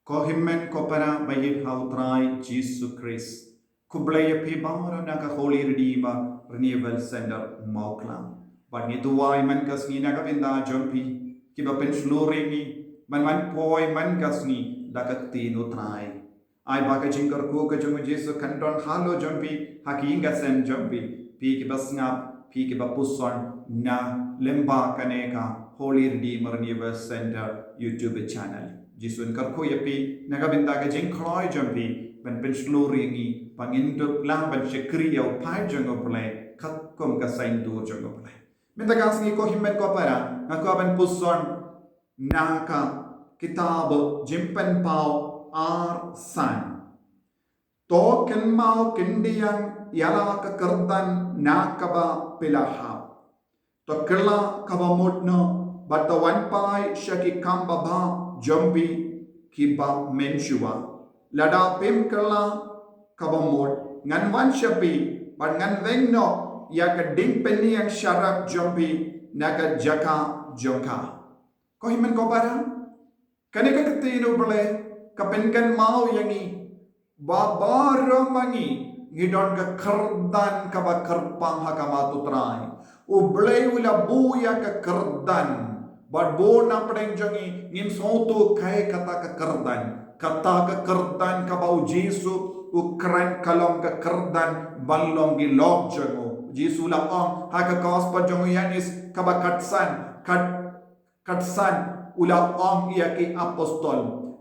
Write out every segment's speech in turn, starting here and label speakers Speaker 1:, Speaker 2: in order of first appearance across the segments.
Speaker 1: Ko himmen ko para bayit hautrai Jesus Christ. Kublaya pibara na ka Holy Redeemer Renewal Center Mauklang. But ni tuwai man kas ni nagabinda jompi. Kiba pensluri ni man poi man kas ni dakati no trai. Ai baka jingkar ko ka jom Jesus kandon halo jompi hakinga sen jompi. Pi kiba ngap pi kiba puson na lemba kaneka Holy Redeemer Renewal Center YouTube channel. Jisun karko yapi nagabinda ka jing khloy jampi ban pen sluri ngi pangindu lang ban shekri yau pai jango play khat kom ka sain dur jango play minta kas ngi ko himmet ko para ngako ban puson naka kitab jimpen pau ar san to ken mau kindiang yala ka Kyrdan nakaba pilaha to kela kaba modno batawan pai shaki kamba ba Jombi kiba menshua lada pim kala kabamod ngan wan shapi but ngan vengno ya ka ding penni yang syarak jombi naga jaka jongka ko himen ko para kaneka ketino bele kapenkan mau yangi babaro mangi ngidon ka Kyrdan kaba kerpang hakama tutrai ublei ula buya ka Kyrdan but bo na padeng jangi ngin soto kai kata ka Kyrdan ka bau Jesu ukran kalong ka Kyrdan balong gi log jango Jesu la ong ha ka kaos pa jango yanis ka ba katsan ula ong iya ki apostol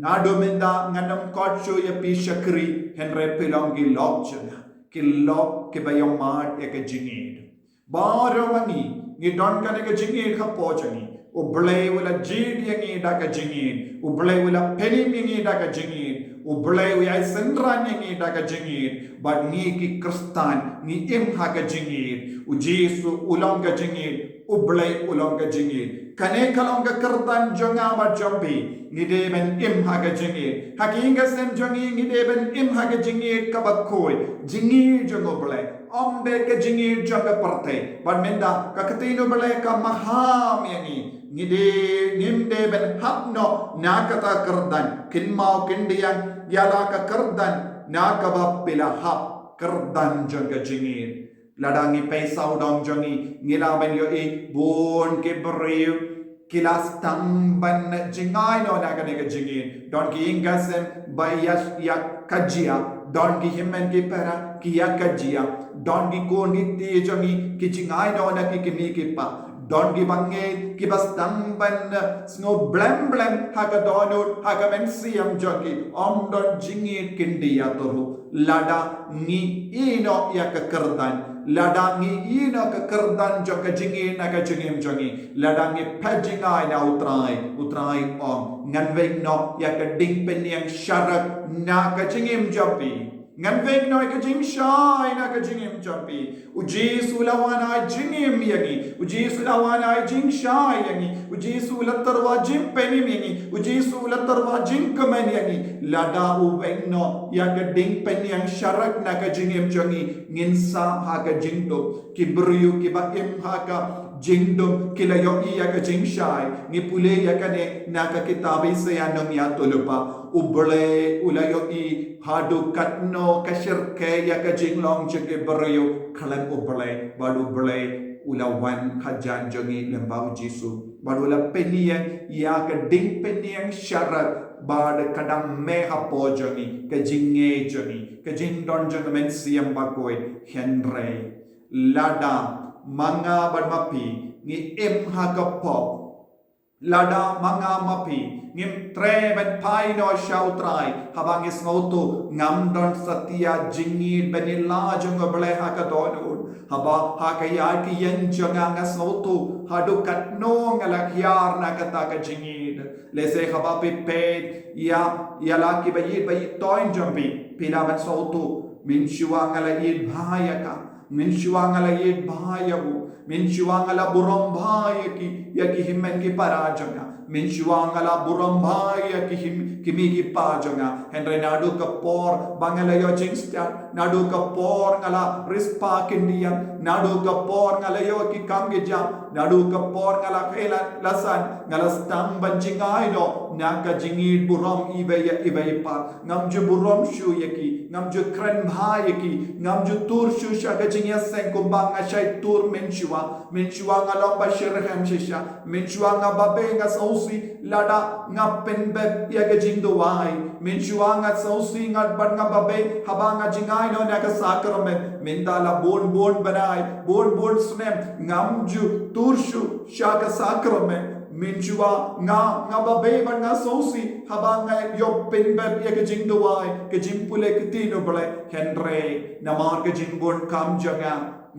Speaker 1: ado menda nganam kocho ya pi shakri henre pilong gi log janga ki log ke bayong mat ya ka jingid baro mangi ngidon ka ne ka jingid ka po jangi ublay wala jid yangi da ka jingid ublay wala penim yangi da ka jingid ublay wi ay sendran yangi da ka jingid but ni ki Kristan ni im ha ka jingid u Jesu ulong ka jingid ublay ulong ka jingid kane kalong ka Kyrdan jonga ba jombi ni deben im ha ka jingid hakinga sen jongi ni deben im ha ka jingid ka ba koy jingid jongo blay ombe ka jingid jonga parte but menda ka katino blay ka maham yangi ngimde ben hapno nakata Kyrdan kinmau kindiang yala ka Kyrdan nakaba pila hap Kyrdan jonga jingid ladangi paisau dong jongi ngilaben yo I bon ke beriu kilas tamban jingai no nagane ka jingid don ki ingasem bayas ya kajia don ki himmen ki para ki ya kajia don ki koni ti jongi ki jingai no na ki kini ki pa don gi bange ki Basdang ban snow blem haga donut haga men siam jogi om don jingit kindia toru lada ni ino ya ka Kyrdan lada ni ino ka Kyrdan joka jingit na ka jingim jogi lada ni pajingai na utrai om ngan veng no ya ka ding penyang syarat na ka jingim jopi ngan veng no ka jing shai na ka jingim jopi u Jesu lawana jingim yangi u Jesu lawana jing shai yangi u Jesu latarwa jing penim yangi u Jesu latarwa jing kamen yangi lada u veng no ya ka ding penyang syarak na ka jingim jongi nginsa ha ka jingdo ki beriu ki ba im ha ka jingdom kila yo iya ka jing shai ni pule ya ka ne na ka kitabi se anong ya tulupa uble ulayo I hadu katno ka shirke ya ka jinglong jike beriu kalam uble badu uble ulawan hajan jongi lembau Jesu badu la peniyang ya ka ding peniyang syarat bad kadam me hapo jongi ka jinge jongi ka jingdon jongi men siam bakoy henre lada manga badmapi ni im hakapop lada manga mapi ngim tre ben pai no shautrai habang is ngotu ngam don satia jingid benilla jongo ble hakadonu haba hakaya ki yen jonga ngas ngotu hadu katno ngala Hiar na kata ka jingid lese haba pipet ya laki bayi toin jombi pilaban sautu min shua ngala id bhayaka min shuangala yed bhayabu min shuangala burom bhayaki yaki himmen ki parajanga minshua ngala burambaya kimi ki pa jonga henre nadu ka por bangala yo jingstia nadu ka por ngala rispa kindia nadu ka por ngala yo ki kamgeja nadu ka por ngala khela lasan ngala stang banjingai no naka jingid buram ibe pa ngamju buram shu yaki ngamju kran bha yaki ngamju tur shu shaka jingya sen kumbang ashai tur minshua ngala bashir ham shisha minshua ngababe nga sausi lada ngapenbe yaga jingdo wai minshua nga sausi ngat bat ngababe habanga jingai no naka sakramen mindala bon banai bon snem ngamju turshu shaka sakramen minshua nga babe ban nga sausi habanga yo penbe yaga jingdo wai ke jimpule kitino bale henre namar ke jingbon kam janga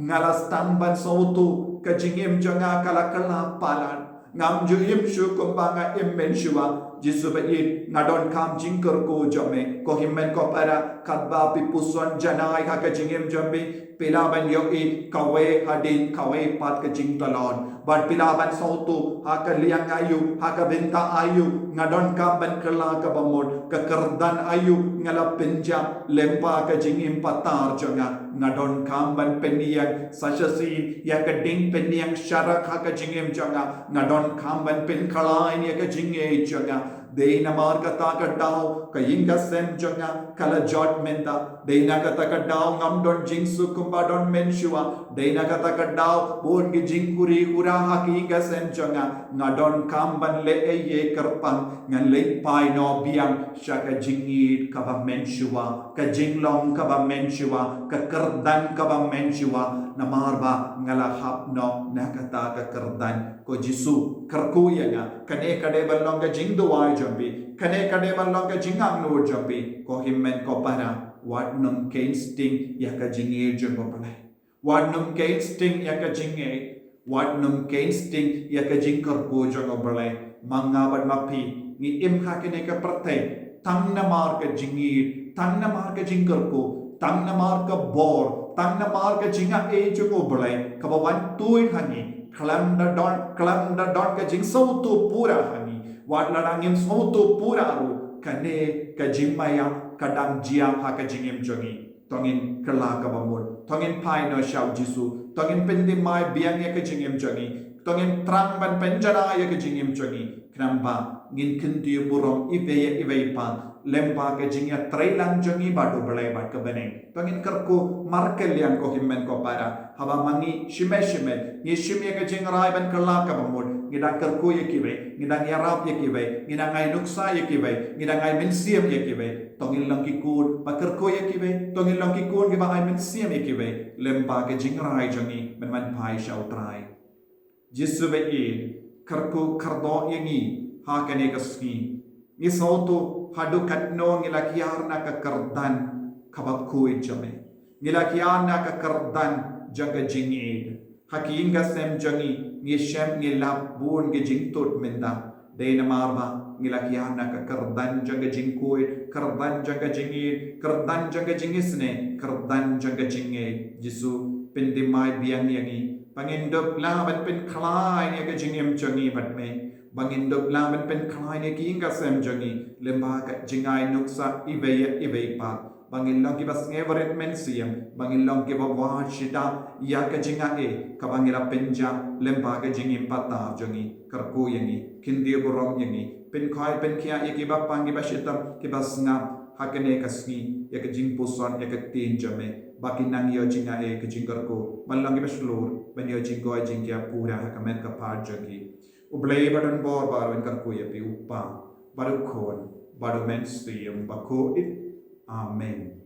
Speaker 1: ngalastan ban sautu ke jingim janga kala palan ngamju imshu kumbanga immenshua jisu bayi ngadon kam jingker ko jome ko himmen ko para kadba pipuson janai ha ka jingim jombe pilaban yo I kawe hadin kawe pat ka jing talon but pilaban sautu ha ka liang ayu ha ka benta ayu ngadon kam ban kala ka bamod ka Kyrdan ayu ngala penja lempa ka jingim patar jonga ngadon kam ban pendiang sashasi ya ka ding pendiang syarak ha ka jingim jonga ngadon kam ban pen kala ini ka jinge jonga Deina markata kadao kayinga sem jonga kala jot menda deina kata kadao ngamdon jingsu kumbadon menshua deina kata kadao bon gi jingkuri ura hakinga sem jonga ngadon kamban le ye kerpang ngan le pai no biang shaka jingit kaba menshua ka jinglong kaba menshua ka Kyrdan kaba menshua namarba ngala hapno nakata ka Kyrdan ko jisu kerkuyanga kane kade ballong ka jingdo wai jambi kane kade ballong ka jingang no jambi ko himmen ko para wat num kain sting ya ka jinge jombo pale wat num kain sting ya ka jinge wat num kain sting ya ka jingkar ko jombo pale mangabat mapi ni im hakine ka prate tang na mar ka jingi tang na mar ka jingkar ko tang na mar ka bor tang na mar ka jinga e jombo pale ka bawan tuin hangi Kelam da don ka jing sautu pura hani wat larangim sautu pura ru kane ka jimaya kadang jiang ha ka jingim jongi tongin kala ka bamur tongin pai no shau jisu tongin pendim mai biang ya ka jingim jongi tongin trang ban penjana ya ka jingim jongi knamba ngin kinti burom ibe pa lempa ke jingya trailang jongi badu belai bat ke beneng tongin kerku markel yang ko himmen ko para haba mangi shime ni shime ke jingrai ban kala ka bamud ngidang kerku ye kibe ngidang yarap ye kibe ngidang ai nuksa ye kibe ngidang ai mensiam ye kibe tongin lang kikun ba kerku ye kibe tongin lang kikun ke ba ai mensiam ye kibe lempa ke jingrai jongi ben man pai shau trai jisu be e kerku kardo yengi ha kane kaski ni sautu hadu katno ngila Hiar na ka Kyrdan kabab kuit jame ngila Hiar na ka Kyrdan jaga jingid hakinga sem jangi ngi shem ngila bun ge jingtot menda de na marba ngila Hiar na ka Kyrdan jaga jingkuit Kyrdan jaga jingid Kyrdan jaga jingisne Kyrdan jaga jingid jisu pendimai biang yangi pangindop la ban pen khlai ne ka jingem jangi batme bangindop laman pen khlai ne ki inga sem jangi lemba ka jingai nuksa ibe pa bangilong ki bas ngeveret mensiam bangilong ki bawa shita ya ka jinga e ka bangila penja lemba ka jingim pata jangi karku yangi kindi borom yangi pen khai pen kia e ki ba pangi ba shitam ki bas nga hakane kasni ya ka jing puson ya ka tin jame bakinang yo jinga e ka jingkarku balong ki ba shlur ben yo jingo jingya pura hakamet ka par jangi Ublay badan bor baru engkar kuya pi upa baru kon baru mensium baku it amen.